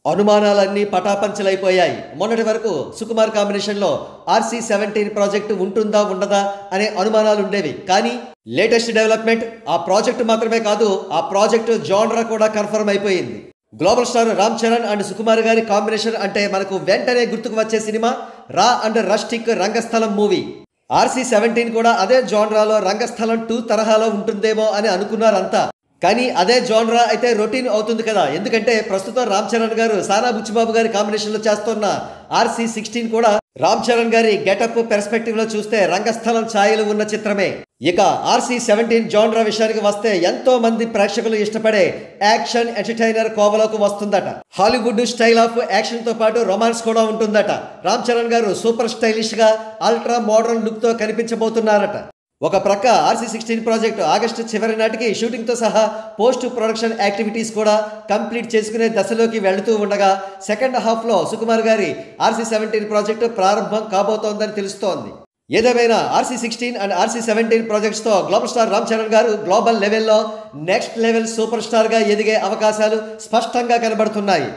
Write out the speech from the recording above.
అనుమానాలన్నీ పటాపంచలైపోయాయి. మొన్నటి వరకు సుకుమార్ కాంబినేషన్‌లో 'ఆర్సీ-17' ప్రాజెక్టు ఉంటుందా? ఉండదా? అనే అనుమానాలుండేవి. కానీ లేటెస్ట్ డెవలప్‌మెంట్ ఆ ప్రాజెక్టు మాత్రమే కాదు, ఆ ప్రాజెక్టు జోనర్ కూడా కన్ఫర్మ్ అయిపోయింది. Global star Ram Charan and Sukumar గారి కాంబినేషన్ అంటే మనకు వెంటనే గుర్తుకు వచ్చే సినిమా 'రా అండ్ రస్టిక్ రంగస్థలం' మూవీ. 'ఆర్సీ-17' కూడా అదే జోనరాలో 'రంగస్థలం 2' తరహాలో ఉంటుందేమో అని అనుకున్నారంతా. కానీ అదే జోనరా అయితే రొటీన్ అవుతుంది కదా. ఎందుకంటే ప్రస్తుతం రామ్ చరణ్ గారు సానా బుచ్చిబాబు గారి కాంబినేషన్లో చేస్తున్న 'ఆర్సీ-16' కూడా రామ్ చరణ్ గారి గెటప్ పెర్స్పెక్టివ్ లో చూస్తే రంగస్థలం ఛాయలు ఉన్న చిత్రమే. ఇక 'ఆర్సీ-17' జోనరా విషయానికి వస్తే ఎంతో మంది ప్రేక్షకులు ఇష్టపడే యాక్షన్ ఎంటర్టైనర్ కోవలోకి వస్తుందట. హాలీవుడ్ స్టైల్ ఆఫ్ యాక్షన్ తో పాటు రొమాన్స్ కూడా ఉంటుందట. రామ్ చరణ్ గారు సూపర్ స్టైలిష్ గా అల్ట్రా మోడర్న్ లుక్ తో కనిపించబోతున్నారట. ఒక ప్రక్క 'ఆర్సీ-16' ప్రాజెక్టు ఆగస్టు చివరి నాటికి షూటింగ్తో సహా పోస్ట్ ప్రొడక్షన్ యాక్టివిటీస్ కూడా కంప్లీట్ చేసుకునే దశలోకి వెళుతూ ఉండగా సెకండ్ హాఫ్లో సుకుమార్ గారి 'ఆర్సీ-17' ప్రాజెక్టు ప్రారంభం కాబోతోందని తెలుస్తోంది. ఏదేమైనా 'ఆర్సీ-16' and 'ఆర్సీ-17' ప్రాజెక్ట్స్తో global star Ram Charan గారు గ్లోబల్ లెవెల్లో నెక్స్ట్ లెవెల్ సూపర్ స్టార్గా ఎదిగే అవకాశాలు స్పష్టంగా కనబడుతున్నాయి.